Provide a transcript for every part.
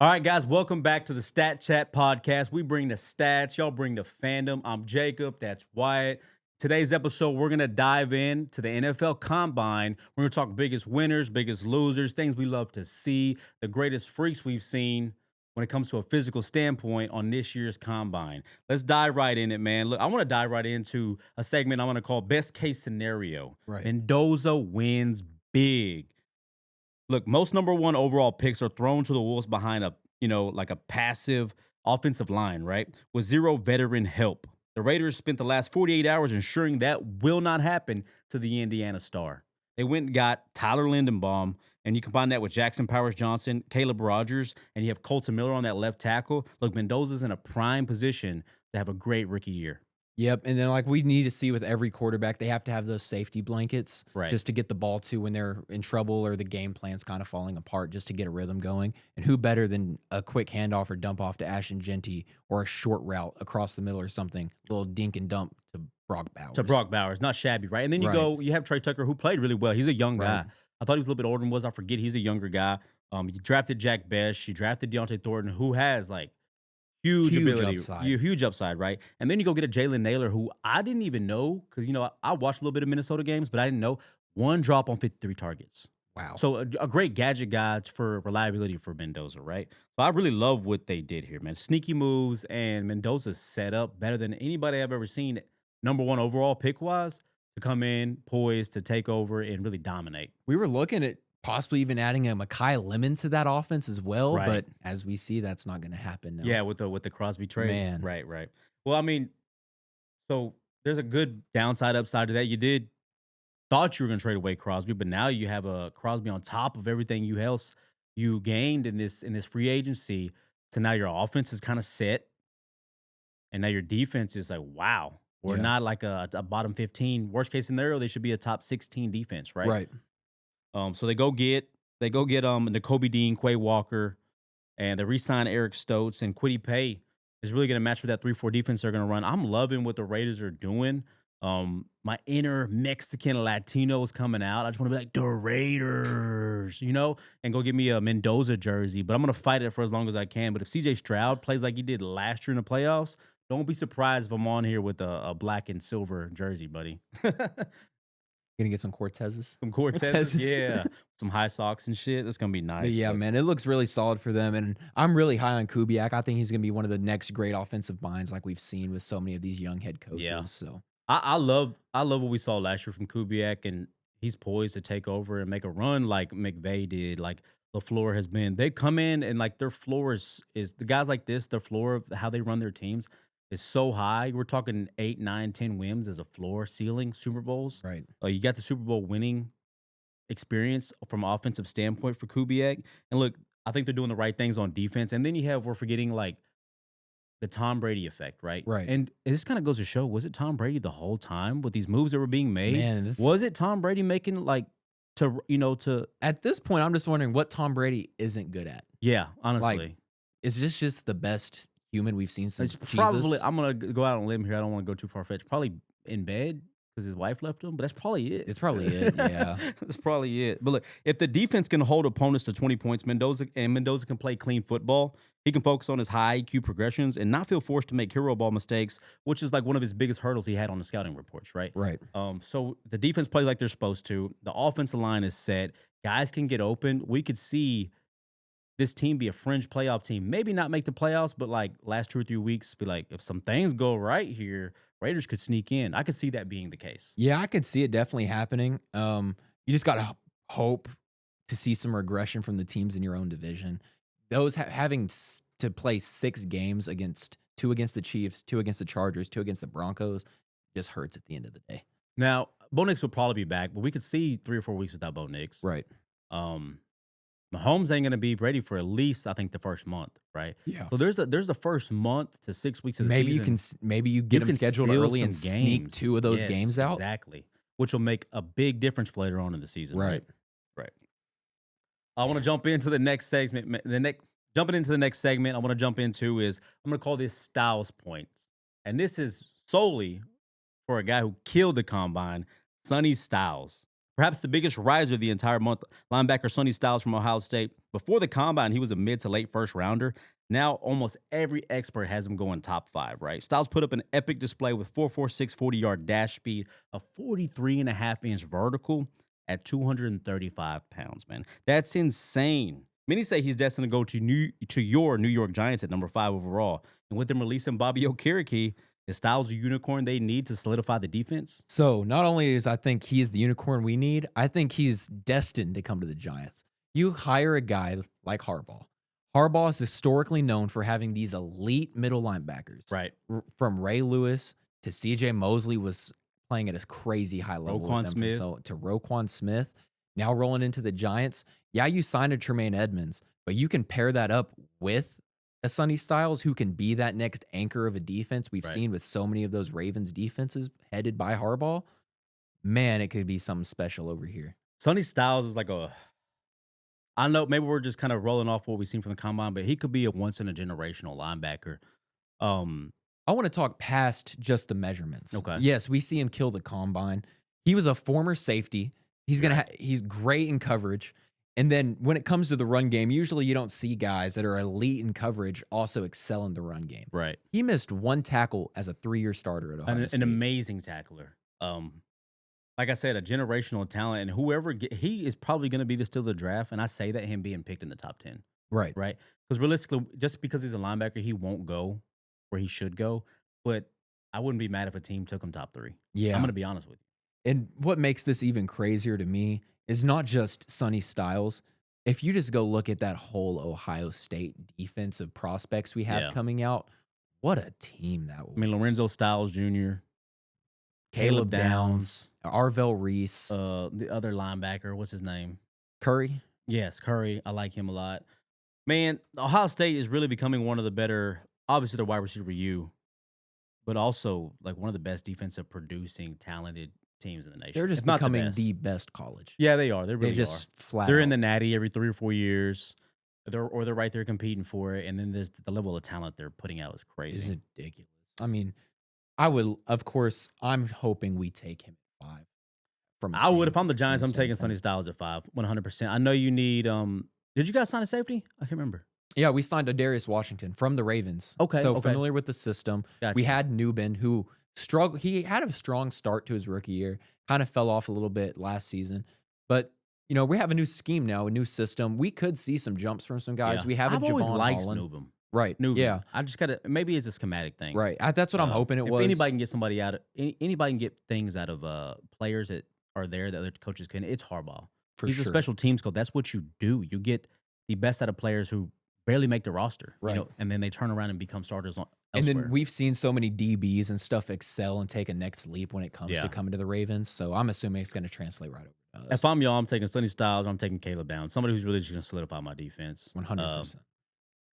All right, guys, welcome back to the Stat Chat podcast. We bring the stats, y'all bring the fandom. I'm Jacob, that's Wyatt. Today's episode, we're going to dive in to the NFL Combine. We're going to talk biggest winners, biggest losers, things we love to see, the greatest freaks we've seen when it comes to a physical standpoint on this year's Combine. Let's dive right in it, man. Look, I want to dive right into a segment I'm going to call Best Case Scenario. Right. Mendoza wins big. Look, most number one overall picks are thrown to the wolves behind like a passive offensive line, right? With zero veteran help. The Raiders spent the last 48 hours ensuring that will not happen to the Indiana Star. They went and got Tyler Lindenbaum, and you combine that with Jackson Powers Johnson, Caleb Rogers, and you have Colton Miller on that left tackle. Look, Mendoza's in a prime position to have a great rookie year. Yep, and then like we need to see with every quarterback, they have to have those safety blankets just to get the ball to when they're in trouble or the game plan's kind of falling apart, just to get a rhythm going. And who better than a quick handoff or dump off to Ashton Genty or a short route across the middle or something, a little dink and dump to Brock Bowers. Not shabby, right? And then you have Trey Tucker, who played really well. He's a young guy. I thought he was a little bit older than was. I forget he's a younger guy. You drafted Jack Best. You drafted Deontay Thornton, who has like huge ability, huge upside, right? And then you go get a Jalen Naylor, who I didn't even know, because I watched a little bit of Minnesota games, but I didn't know one drop on 53 targets. Wow. So a great gadget guy for reliability for Mendoza, right? So I really love what they did here, man. Sneaky moves, and Mendoza's set up better than anybody I've ever seen, number one overall pick-wise, to come in, poised to take over and really dominate. We were looking at possibly even adding a Mekhi Lemon to that offense as well, but as we see, that's not going to happen now. Yeah, with the Crosby trade. Man. Right. Well, I mean, so there's a good downside, upside to that. Thought you were going to trade away Crosby, but now you have a Crosby on top of everything else you gained in this free agency. So now your offense is kind of set, and now your defense is like, wow, we're not like a bottom 15. Worst case scenario, they should be a top 16 defense, right? Right. So they go get Nakobe Dean, Quay Walker, and they re-sign Eric Stokes, and Kwity Paye is really going to match with that 3-4 defense they're going to run. I'm loving what the Raiders are doing. My inner Mexican Latino is coming out. I just want to be like, the Raiders, and go get me a Mendoza jersey. But I'm going to fight it for as long as I can. But if CJ Stroud plays like he did last year in the playoffs, don't be surprised if I'm on here with a black and silver jersey, buddy. Gonna get some Cortezes. Yeah. Some high socks and shit. That's gonna be nice. But yeah, man, it looks really solid for them. And I'm really high on Kubiak. I think he's gonna be one of the next great offensive minds like we've seen with so many of these young head coaches. Yeah. So I love what we saw last year from Kubiak, and he's poised to take over and make a run like McVay did, like LaFleur has been. They come in and like their floor is the guys like this, their floor of how they run their teams is so high. We're talking 8, 9, 10 wins as a floor ceiling, Super Bowls. right. You got the Super Bowl winning experience from an offensive standpoint for Kubiak. And look, I think they're doing the right things on defense. And then we're forgetting like the Tom Brady effect, right? Right. And this kind of goes to show, was it Tom Brady the whole time with these moves that were being made? Man, was it Tom Brady making like to at this point, I'm just wondering what Tom Brady isn't good at. Yeah, honestly. Like, is this just the best human we've seen since It's Jesus? probably, I'm going to go out on a limb here. I don't want to go too far-fetched. Probably in bed because his wife left him, but that's probably it. It's probably it, yeah. That's probably it. But look, if the defense can hold opponents to 20 points, Mendoza can play clean football. He can focus on his high IQ progressions and not feel forced to make hero ball mistakes, which is like one of his biggest hurdles he had on the scouting reports, right? Right. So the defense plays like they're supposed to. The offensive line is set. Guys can get open. We could see this team be a fringe playoff team. Maybe not make the playoffs, but like last 2 or 3 weeks, be like, if some things go right here, Raiders could sneak in. I could see that being the case. Yeah, I could see it definitely happening. You just got to hope to see some regression from the teams in your own division. Those having to play 6 games against 2 against the Chiefs, 2 against the Chargers, 2 against the Broncos just hurts at the end of the day. Now, Bo Nix will probably be back, but we could see 3 or 4 weeks without Bo Nix. Right. Mahomes ain't going to be ready for at least, I think, the first month, right? Yeah. So there's the first month to 6 weeks of the season. Maybe you get them scheduled early and sneak games. 2 of those games out. Exactly. Which will make a big difference for later on in the season. Right. I want to jump into the next segment. Jumping into the next segment, I want to jump into is I'm going to call this Styles points. And this is solely for a guy who killed the combine, Sonny Styles. Perhaps the biggest riser of the entire month, linebacker Sonny Styles from Ohio State. Before the combine, he was a mid to late first rounder. Now, almost every expert has him going top 5, right? Styles put up an epic display with 4.46 40-yard dash speed, a 43.5-inch vertical at 235 pounds, man. That's insane. Many say he's destined to go to your New York Giants at number 5 overall. And with them releasing Bobby Okereke, is Styles a unicorn they need to solidify the defense? So not only is I think he's the unicorn we need, I think he's destined to come to the Giants. You hire a guy like Harbaugh. Harbaugh is historically known for having these elite middle linebackers. Right. From Ray Lewis to C.J. Mosley was playing at a crazy high level. Roquan Smith. To Roquan Smith. Now rolling into the Giants. Yeah, you signed a Tremaine Edmonds, but you can pair that up with a Sonny Styles who can be that next anchor of a defense we've seen with so many of those Ravens defenses headed by Harbaugh. Man, it could be something special over here. Sonny Styles is like I know maybe we're just kind of rolling off what we've seen from the combine, but he could be a once-in-a-generational linebacker. I want to talk past just the measurements. Okay. Yes, we see him kill the combine. He was a former safety. He's he's great in coverage. And then when it comes to the run game, usually you don't see guys that are elite in coverage also excel in the run game. Right. He missed 1 tackle as a 3-year starter at Ohio State. An amazing tackler. Like I said, a generational talent, and he is probably going to be the steal of the draft. And I say that him being picked in the top 10. Right. Right. Because realistically, just because he's a linebacker, he won't go where he should go. But I wouldn't be mad if a team took him top 3. Yeah. I'm going to be honest with you. And what makes this even crazier to me is not just Sonny Styles. If you just go look at that whole Ohio State defensive prospects we have coming out, what a team that was. I mean, Lorenzo Styles Jr., Caleb Downs, Arvell Reese, the other linebacker, what's his name? Curry. Yes, Curry. I like him a lot. Man, Ohio State is really becoming one of the better, obviously the wide receiver U, but also like one of the best defensive producing, talented teams in the nation. They're just becoming the best college. Yeah, they are. They really just are. Flat. They're out. in the Natty every 3 or 4 years. They're right there competing for it. And then there's the level of talent they're putting out is crazy. It's ridiculous. I mean, I'm hoping we take him at 5. I would if I'm the Giants. I'm taking Sonny Styles at 5, 100%. I know you need. Did you guys sign a safety? I can't remember. Yeah, we signed Darius Washington from the Ravens. Okay, so familiar with the system. Gotcha. We had Newbin who struggled. He had a strong start to his rookie year. Kind of fell off a little bit last season, but we have a new scheme now, a new system. We could see some jumps from some guys. Yeah. We have I've always liked Holland. Newbin. Right. Newbin. Yeah. I just gotta. Maybe it's a schematic thing. Right. That's what I'm hoping it was. If anybody can get somebody out of anybody can get things out of players that are there that other coaches can. It's Harbaugh. He's a special teams coach. That's what you do. You get the best out of players who barely make the roster, right? And then they turn around and become starters elsewhere. And then we've seen so many DBs and stuff excel and take a next leap when it comes to coming to the Ravens. So I'm assuming it's going to translate right over to us. If I'm y'all, I'm taking Sonny Styles. I'm taking Caleb Downs. Somebody who's really just going to solidify my defense. 100%.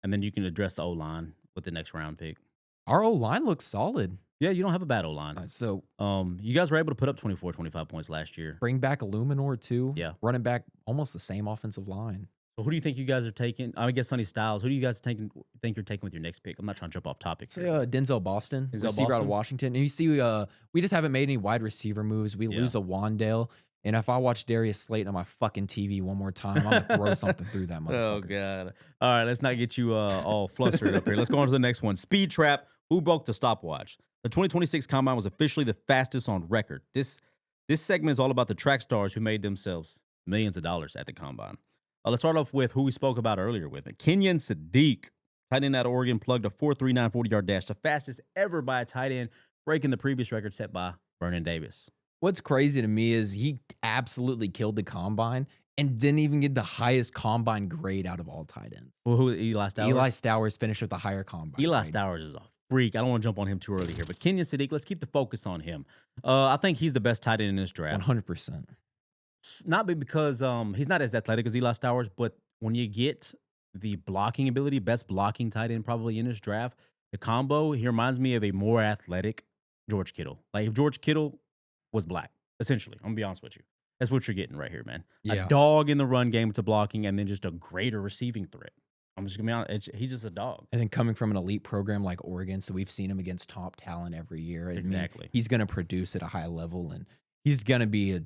And then you can address the O-line with the next round pick. Our O-line looks solid. Yeah, you don't have a bad O-line. You guys were able to put up 24, 25 points last year. Bring back Illuminor too. Yeah. Running back almost the same offensive line. So who do you think you guys are taking? I guess Sonny Styles. Who do you guys think you're taking with your next pick? I'm not trying to jump off topic. Denzel Boston, receiver out of Washington. And you see, we just haven't made any wide receiver moves. We lose a Wandale. And if I watch Darius Slayton on my fucking TV one more time, I'm going to throw something through that motherfucker. Oh, God. All right, let's not get you all flustered up here. Let's go on to the next one. Speed Trap. Who broke the stopwatch? The 2026 Combine was officially the fastest on record. This segment is all about the track stars who made themselves millions of dollars at the Combine. Let's start off with who we spoke about earlier with it. Kenyon Sadiq, tight end out of Oregon, plugged a 4.39 40-yard dash, the fastest ever by a tight end, breaking the previous record set by Vernon Davis. What's crazy to me is he absolutely killed the Combine and didn't even get the highest Combine grade out of all tight ends. Well, who, Eli Stowers? Eli Stowers finished with the higher Combine. Eli Stowers is a freak. I don't want to jump on him too early here, but Kenyon Sadiq, let's keep the focus on him. I think he's the best tight end in this draft. 100%. Not because he's not as athletic as Eli Stowers, but when you get the blocking ability, best blocking tight end probably in this draft, the combo, he reminds me of a more athletic George Kittle. Like if George Kittle was black, essentially. I'm going to be honest with you. That's what you're getting right here, man. Yeah. A dog in the run game to blocking and then just a greater receiving threat. I'm just going to be honest. He's just a dog. And then coming from an elite program like Oregon, so we've seen him against top talent every year. Exactly. He's going to produce at a high level, and he's going to be a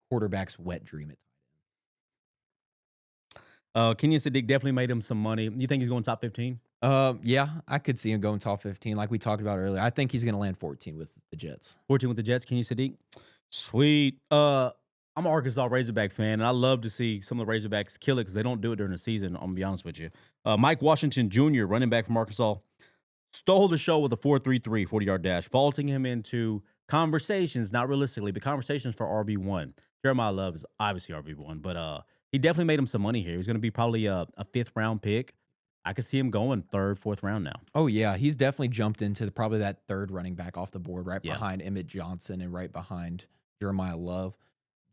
quarterback's wet dream at Kenyon Sadiq definitely made him some money. You think he's going top 15? Yeah, I could see him going top 15, like we talked about earlier. I think he's going to land 14 with the Jets. 14 with the Jets, Kenyon Sadiq? Sweet. I'm an Arkansas Razorback fan, and I love to see some of the Razorbacks kill it because they don't do it during the season. I'm going to be honest with you. Mike Washington Jr., running back from Arkansas, stole the show with a 4.33 40-yard dash, vaulting him into conversations, not realistically, but conversations for RB1. Jeremiah Love is obviously RB1, but he definitely made him some money here. He was going to be probably a 5th-round pick. I could see him going 3rd, 4th round now. Oh, yeah. He's definitely jumped into probably that 3rd running back off the board, right behind Emmett Johnson and right behind Jeremiah Love.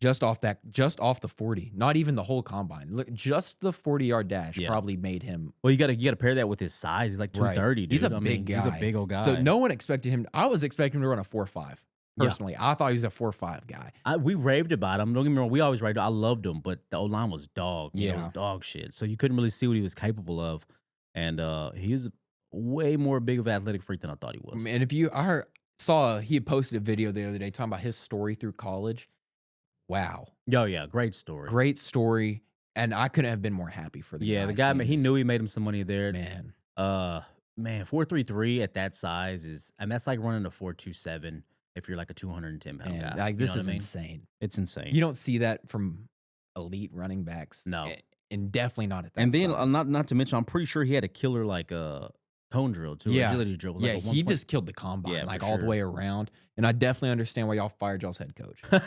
Just off the 40, not even the whole combine. Look, just the 40-yard dash probably made him. Well, you got to pair that with his size. He's like 230, dude. He's a big guy. He's a big old guy. So no one expected him. I was expecting him to run a 4.5. Personally, I thought he was a 4.5 guy. We raved about him. Don't get me wrong. We always raved. I loved him, but the O-line was dog. Yeah, it was dog shit. So you couldn't really see what he was capable of, and he was way more big of an athletic freak than I thought he was. And he had posted a video the other day talking about his story through college. Wow. Oh, yeah. Great story. Great story. And I couldn't have been more happy for the guy. Yeah, the guy, he knew he made him some money there. Man. 4.33 at that size and that's like running a 4.27 if you're like a 210-pound guy. Like, this is insane. It's insane. You don't see that from elite running backs. No. And definitely not at that And then, size. not to mention, I'm pretty sure he had a killer like cone drill too. Agility drill. Yeah, he just killed the combine all the way around. And I definitely understand why y'all fired y'all's head coach. All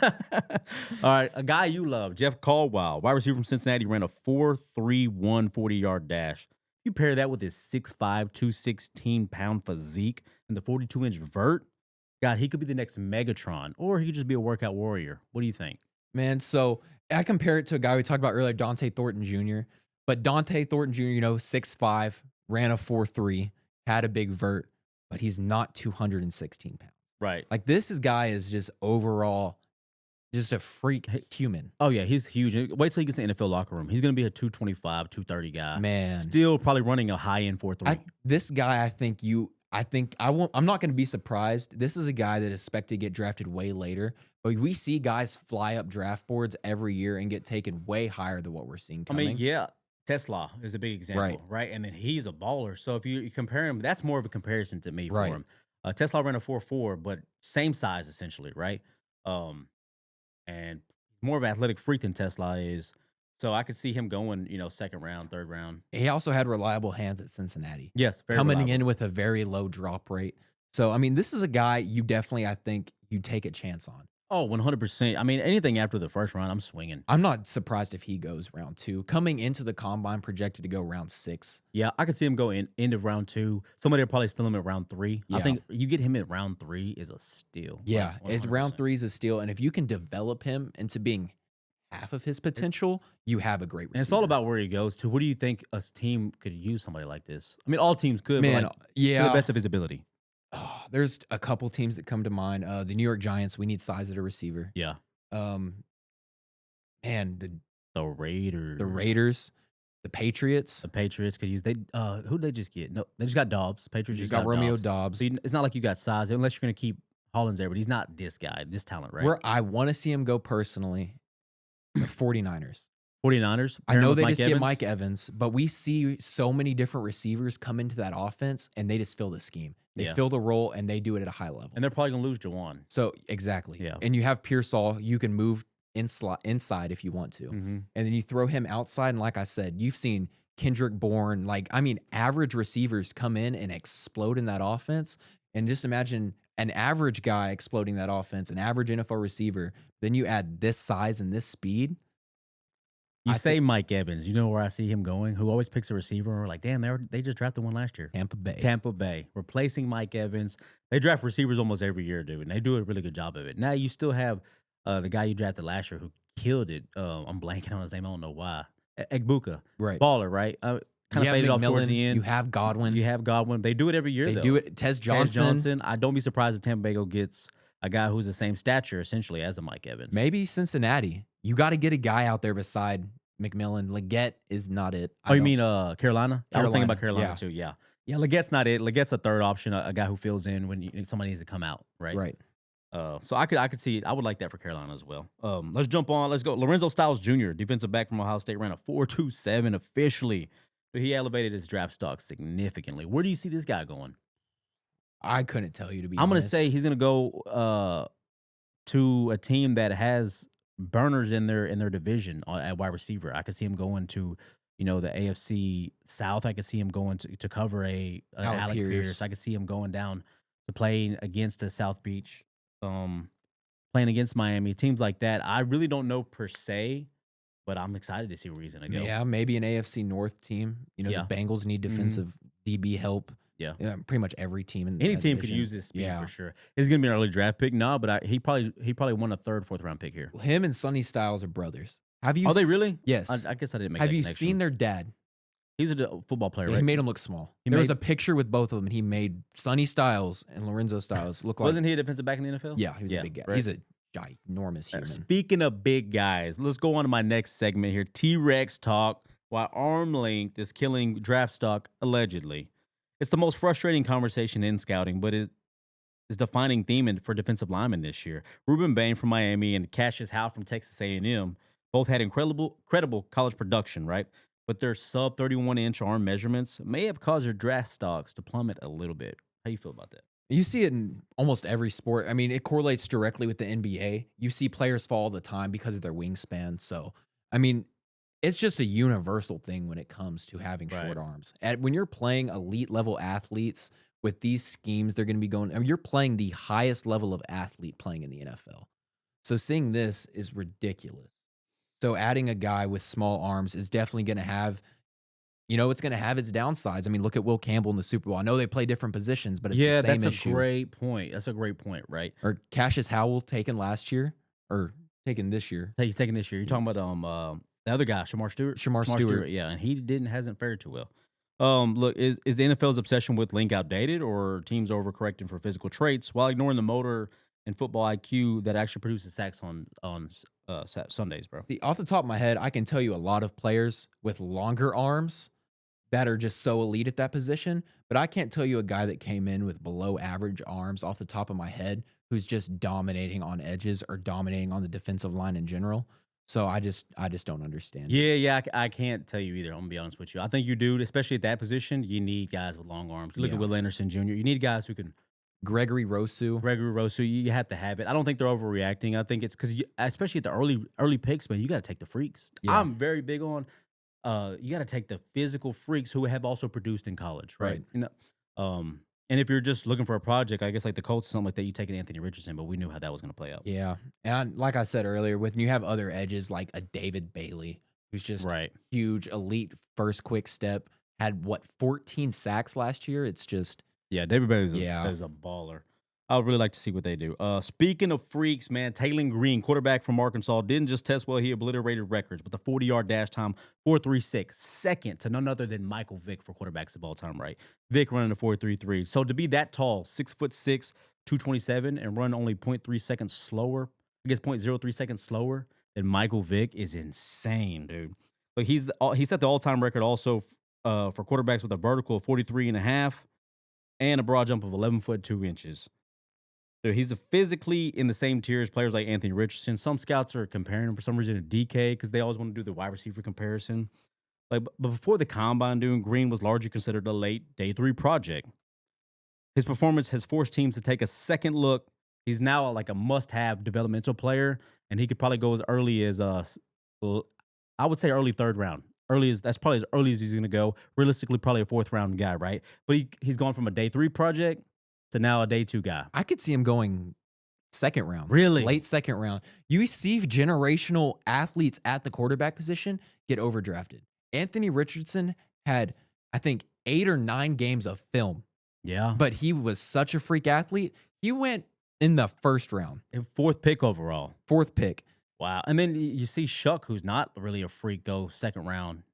right, a guy you love, Jeff Caldwell, wide receiver from Cincinnati, ran a 4.31 40-yard dash. You pair that with his 6'5", 216-pound physique and the 42-inch vert. God, he could be the next Megatron, or he could just be a workout warrior. What do you think? Man, so I compare it to a guy we talked about earlier, Dante Thornton Jr. But Dante Thornton Jr., 6'5", ran a 4.3, had a big vert, but he's not 216 pounds. Right. Like, guy is just overall just a freak human. Oh, yeah, he's huge. Wait till he gets in the NFL locker room. He's going to be a 225, 230 guy. Man. Still probably running a high-end 4.3. This guy, I'm not going to be surprised. This is a guy that is expected to get drafted way later. But we see guys fly up draft boards every year and get taken way higher than what we're seeing coming. I mean, yeah. Tesla is a big example, right? And then he's a baller. So if you compare him, that's more of a comparison to me for him. Tesla ran a 4.4, but same size essentially, right? And more of an athletic freak than Tesla is. So I could see him going, 2nd round, 3rd round. He also had reliable hands at Cincinnati. Yes, very coming reliable. in with a very low drop rate. So, I mean, this is a guy you definitely, I think, you take a chance on. Oh, 100%. I mean, anything after the 1st round, I'm swinging. I'm not surprised if he goes round 2. Coming into the combine, projected to go round 6. Yeah, I could see him go end of round 2. Somebody will probably steal him at round 3. Yeah. I think you get him at round 3 is a steal. Yeah, it's round 3 is a steal. And if you can develop him into being half of his potential, you have a great receiver. And it's all about where he goes to. What do you think a team could use somebody like this? I mean, all teams could, Man, but to the best of his ability. Oh, there's a couple teams that come to mind. The New York Giants, we need size at a receiver. Yeah. Man, the Raiders. The Patriots. The Patriots could use who'd they just get? No, they just got Dobbs. Patriots just got Romeo Dobbs. So it's not like you got size, unless you're gonna keep Hollins there, but he's not this guy, this talent, right? Where I want to see him go personally, the 49ers. 49ers. I know they just get Mike Evans, but we see so many different receivers come into that offense, and they just fill the scheme. They fill the role, and they do it at a high level. And they're probably going to lose Jawan. So, exactly. Yeah. And you have Pearsall. You can move inside if you want to. Mm-hmm. And then you throw him outside, and like I said, you've seen Kendrick Bourne. Average receivers come in and explode in that offense. And just imagine an average guy exploding that offense, an average NFL receiver. Then you add this size and this speed. You say Mike Evans. You know where I see him going? Who always picks a receiver? And we're like, damn, they just drafted one last year. Tampa Bay. Replacing Mike Evans. They draft receivers almost every year, dude. And they do a really good job of it. Now you still have the guy you drafted last year who killed it. I'm blanking on his name. I don't know why. Egbuka. Right. Baller, right? Kind of faded off towards the end. You have Godwin. They do it every year, They do it. Tez Johnson. I don't be surprised if Tampa Bay gets a guy who's the same stature, essentially, as a Mike Evans. Maybe Cincinnati. You got to get a guy out there beside McMillan. Leggett is not it. You mean Carolina? I was thinking about Carolina too. Yeah. Legette's not it. Legette's a third option, a guy who fills in when somebody needs to come out, right? Right. So I could see it. I would like that for Carolina as well. Let's jump on. Let's go. Lorenzo Styles Jr., defensive back from Ohio State, ran a 4.27 officially, but he elevated his draft stock significantly. Where do you see this guy going? I couldn't tell you, to be I'm gonna honest. say he's gonna go to a team that has burners in their division at wide receiver. I could see him going to, the AFC South. I could see him going to cover Alec Pierce. I could see him going down to playing against the South Beach, playing against Miami, teams like that. I really don't know per se, but I'm excited to see where he's gonna go. Yeah, maybe an AFC North team. The Bengals need defensive DB help. Yeah, pretty much every team in any team could use this speed for sure. He's gonna be an early draft pick, but he probably won a third, fourth round pick here. Him and Sonny Styles are brothers. Have you? Are they really? Yes. I guess I didn't make. Have that you connection. seen their dad? He's a football player, right? He made him look small. There was a picture with both of them, and he made Sonny Styles and Lorenzo Styles look like. Wasn't he a defensive back in the NFL? Yeah, he was a big guy. Right? He's a ginormous human. Speaking of big guys, let's go on to my next segment here. T-Rex talk. Why arm length is killing draft stock allegedly. It's the most frustrating conversation in scouting, but it is defining theme for defensive linemen this year. Ruben Bain from Miami and Cassius Howe from Texas A&M both had credible college production, right? But their sub 31-inch arm measurements may have caused their draft stocks to plummet a little bit. How do you feel about that? You see it in almost every sport. I mean, it correlates directly with the NBA. You see players fall all the time because of their wingspan. So, I mean, it's just a universal thing when it comes to having short arms. When you're playing elite level athletes with these schemes, they're going to be going. I mean, you're playing the highest level of athlete playing in the NFL. So seeing this is ridiculous. So adding a guy with small arms is definitely going to have, it's going to have its downsides. I mean, look at Will Campbell in the Super Bowl. I know they play different positions, but it's the same issue. That's a great point. That's a great point, right? Or Cassius Howell taken last year or taken this year. He's taken this year. You're talking about the other guy, Shamar Stewart. Shamar Stewart, yeah, and he hasn't fared too well. Look, is the NFL's obsession with length outdated, or are teams overcorrecting for physical traits while ignoring the motor and football IQ that actually produces sacks on Sundays, bro? See, off the top of my head, I can tell you a lot of players with longer arms that are just so elite at that position, but I can't tell you a guy that came in with below average arms off the top of my head who's just dominating on edges or dominating on the defensive line in general. So I just don't understand. Yeah, I can't tell you either. I'm gonna be honest with you. I think you do, especially at that position. You need guys with long arms. Look at Will Anderson Jr. You need guys who can. Gregory Rousseau, you have to have it. I don't think they're overreacting. I think it's because, especially at the early picks, man, you got to take the freaks. Yeah. I'm very big on. You got to take the physical freaks who have also produced in college, right? And if you're just looking for a project, I guess like the Colts or something like that, you take an Anthony Richardson, but we knew how that was going to play out. Yeah. And like I said earlier, when you have other edges like a David Bailey, who's just huge, elite, first quick step, had 14 sacks last year. It's just. Yeah, David Bailey is a baller. I would really like to see what they do. Speaking of freaks, man, Taylon Green, quarterback from Arkansas, didn't just test well. He obliterated records with a 40-yard dash time, 4.36, second to none other than Michael Vick for quarterbacks of all time, right? Vick running a 4.33. So to be that tall, 6'6", 227, and run only 0.3 seconds slower, I guess 0.03 seconds slower than Michael Vick is insane, dude. But he set the all-time record also for quarterbacks with a vertical of 43.5 and a broad jump of 11 foot 2 inches. Dude, he's physically in the same tier as players like Anthony Richardson. Some scouts are comparing him for some reason to DK because they always want to do the wide receiver comparison. But before the combine, Green was largely considered a late day 3 project. His performance has forced teams to take a second look. He's now like a must-have developmental player, and he could probably go as early as I would say early 3rd round. That's probably as early as he's going to go. Realistically, probably a 4th round guy, right? But he's gone from a day 3 project to now a day 2 guy. I could see him going 2nd round. Really? Late 2nd round. You see generational athletes at the quarterback position get overdrafted. Anthony Richardson had, I think, 8 or 9 games of film. Yeah. But he was such a freak athlete. He went in the 1st round. And 4th pick overall. 4th pick. Wow. And then you see Shuck, who's not really a freak, go 2nd round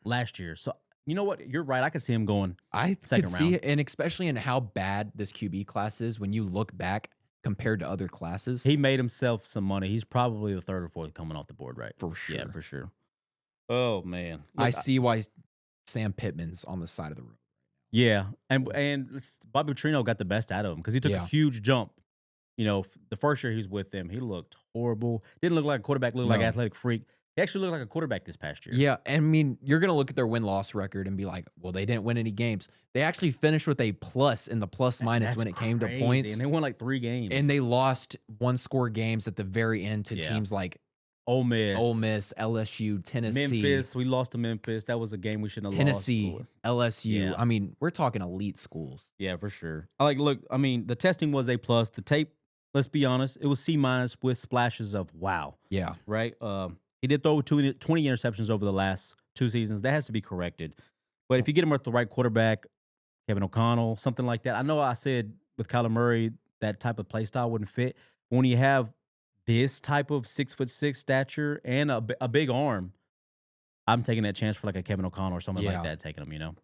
last year. So, you know what? You're right. I could see him going second round. See it, and especially in how bad this QB class is when you look back compared to other classes. He made himself some money. He's probably the 3rd or 4th coming off the board, right? For sure. Yeah, for sure. Oh, man. Look, I see why Sam Pittman's on the side of the road. Yeah. And Bobby Petrino got the best out of him because he took a huge jump The first year he was with them, he looked horrible. Didn't look like a quarterback, looked like an No. athletic freak. He actually looked like a quarterback this past year. Yeah, and I mean, you're gonna look at their win-loss record and be like, "Well, they didn't win any games." They actually finished with a plus in the plus-minus when it came to points, And they won like 3 games. and they lost one-score games at the very end to teams like Ole Miss, LSU, Tennessee. Memphis. We lost to Memphis. That was a game we shouldn't have Tennessee, lost. LSU. Yeah. I mean, we're talking elite schools. Yeah, for sure. The testing was A+. The tape, let's be honest, it was C- with splashes of wow. Yeah. Right? He did throw 20 interceptions over the last 2 seasons. That has to be corrected. But if you get him with the right quarterback, Kevin O'Connell, something like that. I know I said with Kyler Murray that type of play style wouldn't fit. But when you have this type of 6'6" stature and a big arm, I'm taking that chance for like a Kevin O'Connell or something like that, taking him.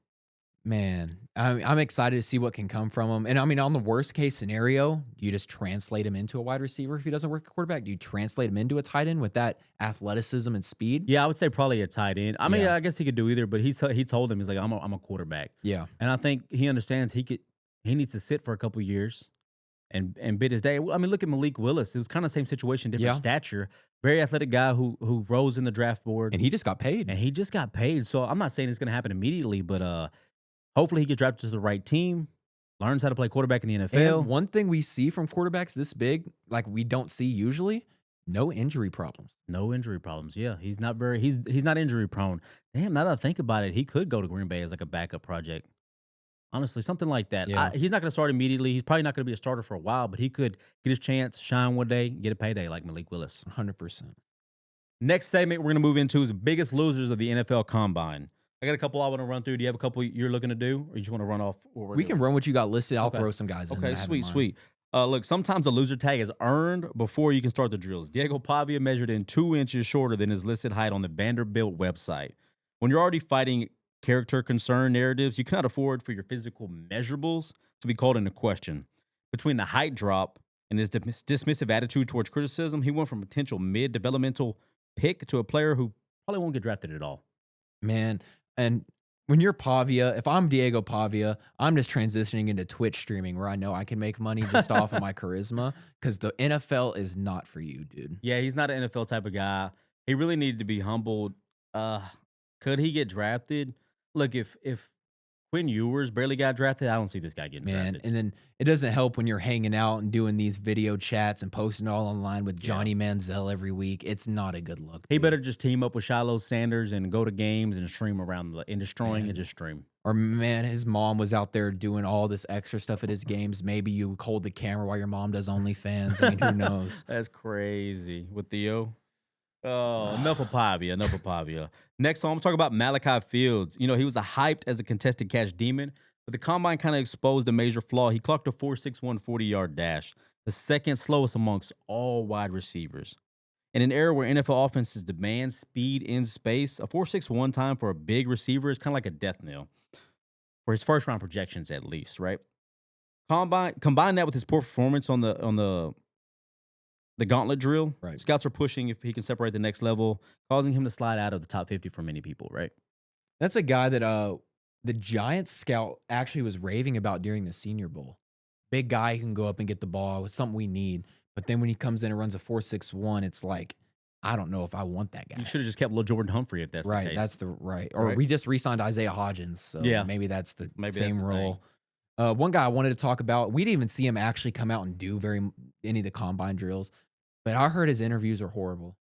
Man, I'm excited to see what can come from him. And I mean, on the worst case scenario, do you just translate him into a wide receiver if he doesn't work at quarterback? Do you translate him into a tight end with that athleticism and speed? Yeah, I would say probably a tight end. I mean, I guess he could do either, but he told him, he's like, I'm a quarterback. Yeah. And I think he understands he needs to sit for a couple years and bid his day. I mean, look at Malik Willis. It was kind of the same situation, different stature. Very athletic guy who rose in the draft board. And he just got paid. So I'm not saying it's going to happen immediately, but hopefully he gets drafted to the right team, learns how to play quarterback in the NFL. And one thing we see from quarterbacks this big, like we don't see usually, no injury problems. No injury problems. Yeah, he's not injury prone. Damn, now that I think about it, he could go to Green Bay as like a backup project. Honestly, something like that. Yeah. He's not going to start immediately. He's probably not going to be a starter for a while, but he could get his chance, shine one day, get a payday like Malik Willis. 100%. Next segment we're going to move into is the biggest losers of the NFL Combine. I got a couple I want to run through. Do you have a couple you're looking to do, or you just want to run off? We can run what you got listed. I'll throw some guys in. Okay, sweet. Look, sometimes a loser tag is earned before you can start the drills. Diego Pavia measured in 2 inches shorter than his listed height on the Vanderbilt website. When you're already fighting character concern narratives, you cannot afford for your physical measurables to be called into question. Between the height drop and his dismissive attitude towards criticism, he went from a potential mid-developmental pick to a player who probably won't get drafted at all. Man, and when you're Pavia, if I'm Diego Pavia, I'm just transitioning into Twitch streaming where I know I can make money just off of my charisma because the NFL is not for you, dude. Yeah, he's not an NFL type of guy. He really needed to be humbled. Could he get drafted? Look, if Quinn Ewers barely got drafted, I don't see this guy getting drafted. And then it doesn't help when you're hanging out and doing these video chats and posting it all online with Johnny Manziel every week. It's not a good look. He better just team up with Shiloh Sanders and go to games and stream around and destroying and just stream. Or man, his mom was out there doing all this extra stuff at his games. Maybe you hold the camera while your mom does OnlyFans. I mean, who knows? That's crazy with Theo. Oh, enough of Pavia. Next on, I'm talking about Malachi Fields. He was hyped as a contested catch demon, but the combine kind of exposed a major flaw. He clocked a 4.61 40-yard dash, the second slowest amongst all wide receivers. In an era where NFL offenses demand speed in space, a 4.61 time for a big receiver is kind of like a death knell for his first round projections, at least, right? Combine that with his poor performance on the gauntlet drill. Right. Scouts are pushing if he can separate the next level, causing him to slide out of the top 50 for many people, right? That's a guy that the Giants scout actually was raving about during the Senior Bowl. Big guy who can go up and get the ball. It's something we need. But then when he comes in and runs a 4.61, it's like, I don't know if I want that guy. You should have just kept Lil Jordan Humphrey if that's right. the case. That's the right. Or we just re-signed Isaiah Hodgins. So maybe that's the same role. One guy I wanted to talk about, we didn't even see him actually come out and do any of the combine drills. But I heard his interviews are horrible.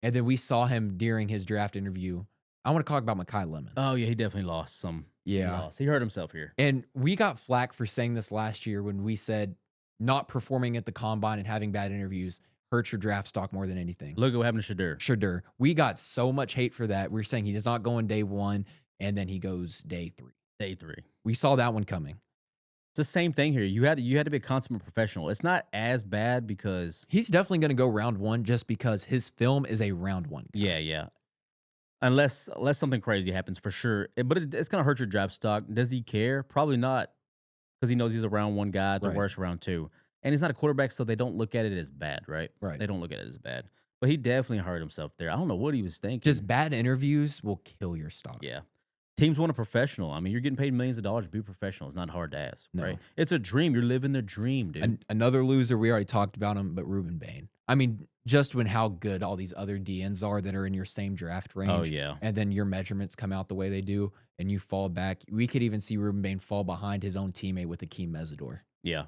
And then we saw him during his draft interview. I want to talk about Mekhi Lemon. Oh, yeah, he definitely lost some. Yeah. He hurt himself here. And we got flack for saying this last year when we said not performing at the combine and having bad interviews hurts your draft stock more than anything. Look at what happened to Shadur. We got so much hate for that. We're saying he does not go on day 1, and then he goes day 3. Day 3. We saw that one coming. It's the same thing here. You had to be a consummate professional. It's not as bad because he's definitely going to go round 1 just because his film is a round 1 guy. Yeah. Unless something crazy happens for sure. But it's going to hurt your draft stock. Does he care? Probably not, because he knows he's a round 1 guy, the worst round 2. And he's not a quarterback, so they don't look at it as bad, right? Right. They don't look at it as bad. But he definitely hurt himself there. I don't know what he was thinking. Just bad interviews will kill your stock. Yeah. Teams want a professional. I mean, you're getting paid millions of dollars to be professional. It's not hard to ask, No. right? It's a dream. You're living the dream, dude. Another loser, we already talked about him, but Ruben Bain. I mean, just when how good all these other DNs are that are in your same draft range. Oh, yeah. And then your measurements come out the way they do, and you fall back. We could even see Ruben Bain fall behind his own teammate with Akeem Mesidor. Yeah.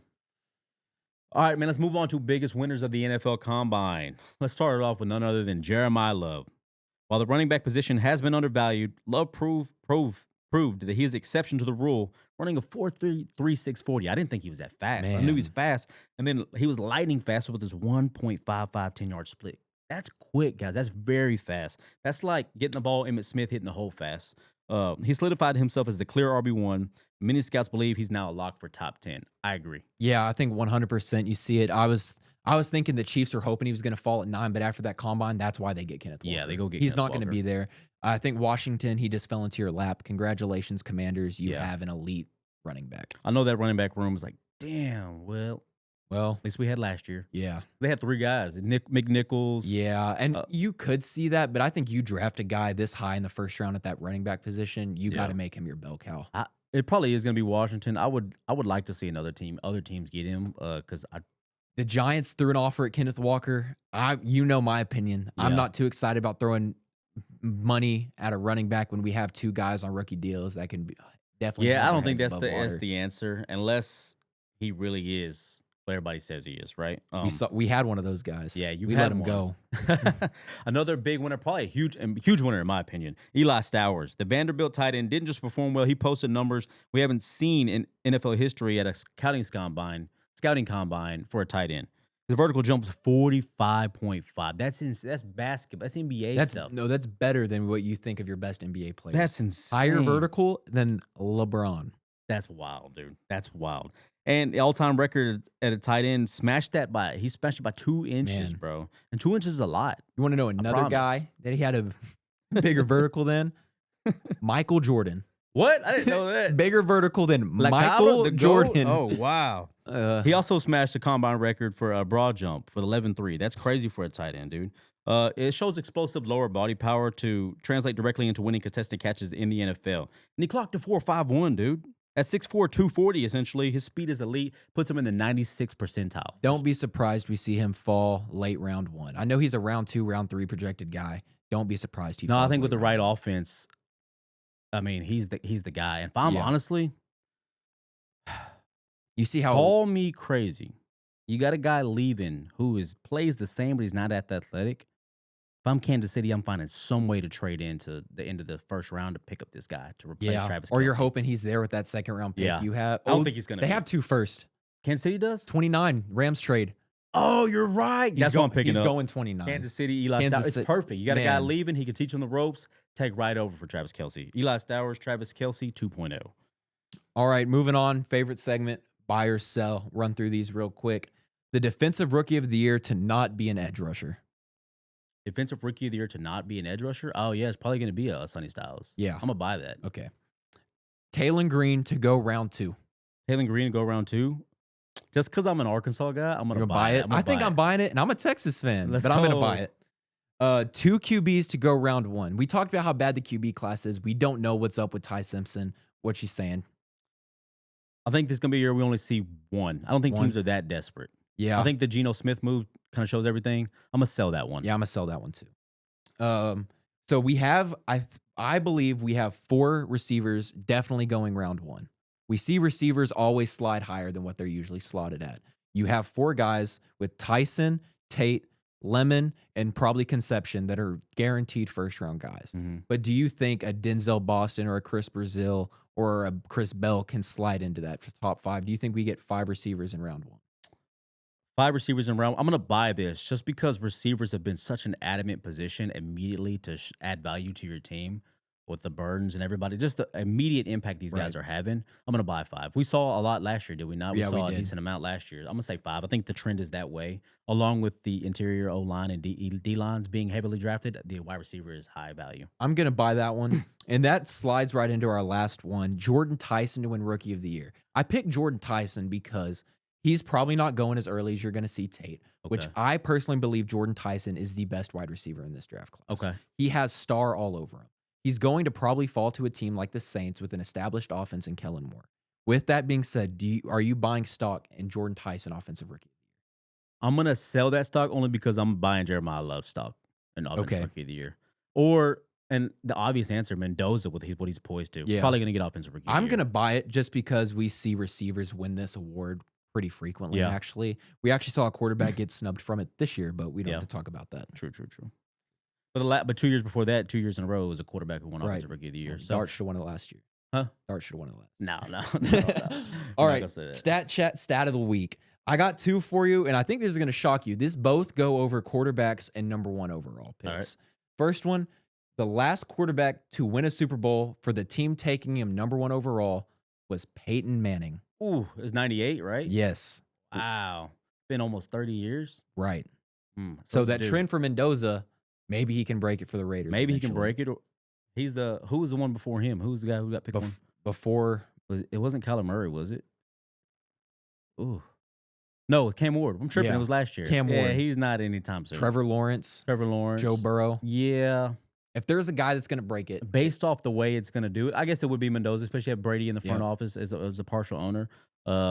All right, man, let's move on to biggest winners of the NFL Combine. Let's start it off with none other than Jeremiah Love. While the running back position has been undervalued, Love proved that he is exception to the rule, running a 4.33 I didn't think he was that fast. Man. I knew he was fast, and then he was lightning fast with his 1.55 10-yard split. That's quick, guys. That's very fast. That's like getting the ball, Emmitt Smith hitting the hole fast. He solidified himself as the clear RB1. Many scouts believe he's now a lock for top 10. I agree. Yeah, I think 100% you see it. I was thinking the Chiefs were hoping he was going to fall at 9, but after that combine, that's why they get Kenneth Walker. Yeah, they go get He's Kenneth not going to Walker. be there. I think Washington, he just fell into your lap. Congratulations, Commanders. You have an elite running back. I know that running back room was like, damn, well, at least we had last year. Yeah. They had 3 guys, McNichols. Yeah, and you could see that, but I think you draft a guy this high in the first round at that running back position, you got to make him your bell cow. It probably is going to be Washington. I would like to see other teams get him because the Giants threw an offer at Kenneth Walker. You know my opinion. Yeah. I'm not too excited about throwing money at a running back when we have 2 guys on rookie deals that can be definitely. Yeah, I don't think that's that's the answer unless he really is what everybody says he is, right? We had one of those guys. Yeah, we let him go. Another big winner, probably a huge winner in my opinion. Eli Stowers, the Vanderbilt tight end, didn't just perform well. He posted numbers we haven't seen in NFL history at a scouting combine for a tight end. His vertical jump was 45.5. That's basketball. That's NBA stuff. No, that's better than what you think of your best NBA players. That's insane. Higher vertical than LeBron. That's wild, dude. That's wild. And the all-time record at a tight end smashed it by 2 inches, bro. And 2 inches is a lot. You want to know another guy that he had a bigger vertical than? Michael Jordan. What? I didn't know that. Bigger vertical than Michael Jordan. Oh, wow. He also smashed the combine record for a broad jump for the 11.3. That's crazy for a tight end, dude. It shows explosive lower body power to translate directly into winning contested catches in the NFL. And he clocked a 4.51, dude. At 6'4", 240, essentially. His speed is elite, puts him in the 96th percentile. Don't be surprised we see him fall late round 1. I know he's a round 2, round 3 projected guy. Don't be surprised he falls. No, I think with the right offense, I mean, he's the guy. And if I'm honestly, you see how call me crazy. You got a guy leaving who plays the same, but he's not that athletic. If I'm Kansas City, I'm finding some way to trade into the end of the first round to pick up this guy to replace Travis Kelce. Or you're hoping he's there with that second round pick you have. I don't think he's going to. They have 2 first. Kansas City does? 29, Rams trade. Oh, you're right. That's what I'm picking up. He's going 29. Kansas City, Eli Stowers. It's perfect. You got a guy leaving. He can teach him the ropes. Take right over for Travis Kelce. Eli Stowers, Travis Kelce 2.0. All right, moving on. Favorite segment, buy or sell. Run through these real quick. The defensive rookie of the year to not be an edge rusher. Defensive rookie of the year to not be an edge rusher? Oh, yeah, it's probably going to be a Sonny Styles. Yeah. I'm going to buy that. Okay. Taylon Green to go round 2. Taylon Green to go round 2? Just because I'm an Arkansas guy, I'm going to buy it. I think I'm buying it, and I'm a Texas fan, I'm going to buy it. 2 QBs to go round 1. We talked about how bad the QB class is. We don't know what's up with Ty Simpson. What you saying? I think this is going to be a year we only see one. I don't think teams are that desperate. Yeah. I think the Geno Smith move kind of shows everything. I'm going to sell that one. Yeah, I'm going to sell that one too. So we have, I believe we have 4 receivers definitely going round 1. We see receivers always slide higher than what they're usually slotted at. You have 4 guys with Tyson, Tate, Lemon, and probably Conception that are guaranteed first-round guys. Mm-hmm. But do you think a Denzel Boston or a Chris Brazil or a Chris Bell can slide into that top 5? Do you think we get 5 receivers in round 1? 5 receivers in round. I'm going to buy this just because receivers have been such an adamant position immediately to add value to your team with the burdens and everybody. Just the immediate impact these guys are having. I'm going to buy 5. We saw a lot last year, did we not? We saw a decent amount last year. I'm going to say 5. I think the trend is that way, along with the interior O-line and D-lines being heavily drafted. The wide receiver is high value. I'm going to buy that one. And that slides right into our last one, Jordan Tyson to win Rookie of the Year. I picked Jordan Tyson because he's probably not going as early as you're going to see Tate, which I personally believe Jordan Tyson is the best wide receiver in this draft class. Okay. He has star all over him. he's going to probably fall to a team like the Saints with an established offense in Kellen Moore. With that being said, are you buying stock in Jordan Tyson, offensive rookie? I'm gonna sell that stock only because I'm buying Jeremiah Love stock in offensive rookie of the year. And the obvious answer, Mendoza, with what he's poised to. Yeah. Probably gonna get offensive rookie of the year. I'm gonna buy it just because we see receivers win this award pretty frequently, actually. We actually saw a quarterback get snubbed from it this year, but we don't have to talk about that. True. But 2 years before that, 2 years in a row, it was a quarterback who won offensive rookie of the year. So Dart should have won it last year. Huh? Dart should have won it last. No. All right, stat of the week. I got 2 for you, and I think this is going to shock you. This both go over quarterbacks and number 1 overall picks. Right. First one, the last quarterback to win a Super Bowl for the team taking him number 1 overall was Peyton Manning. Ooh, it's 98, right? Yes. Wow. It's been almost 30 years. Right. So that trend for Mendoza, maybe he can break it for the Raiders. Maybe he can break it. Who was the one before him? Who was the guy who got picked before? It wasn't Kyler Murray, was it? Ooh. No, Cam Ward. I'm tripping. It was last year. Cam Ward. Yeah, he's not anytime soon. Trevor Lawrence. Joe Burrow. Yeah. If there's a guy that's going to break it. Based off the way it's going to do it, I guess it would be Mendoza, especially have Brady in the front office as a partial owner.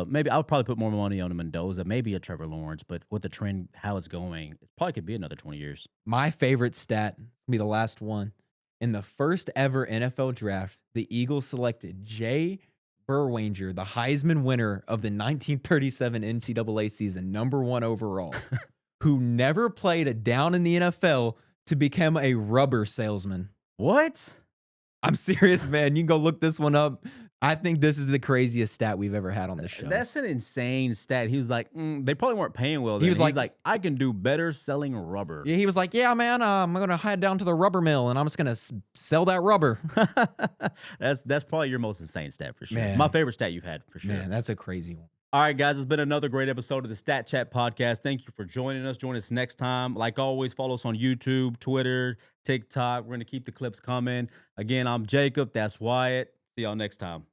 Maybe I would probably put more money on a Mendoza, maybe a Trevor Lawrence, but with the trend, how it's going, it probably could be another 20 years. My favorite stat will be the last one. In the first ever NFL draft, the Eagles selected Jay Burwanger, the Heisman winner of the 1937 NCAA season, number 1 overall, who never played a down in the NFL to become a rubber salesman. What? I'm serious, man. You can go look this one up. I think this is the craziest stat we've ever had on this show. That's an insane stat. He was like, they probably weren't paying well. Then. He's like, I can do better selling rubber. Yeah, he was like, yeah, man, I'm going to head down to the rubber mill and I'm just going to sell that rubber. That's probably your most insane stat for sure. Man. My favorite stat you've had for sure. Man, that's a crazy one. All right, guys, it's been another great episode of the Stat Chat podcast. Thank you for joining us. Join us next time. Like always, follow us on YouTube, Twitter, TikTok. We're going to keep the clips coming. Again, I'm Jacob. That's Wyatt. See y'all next time.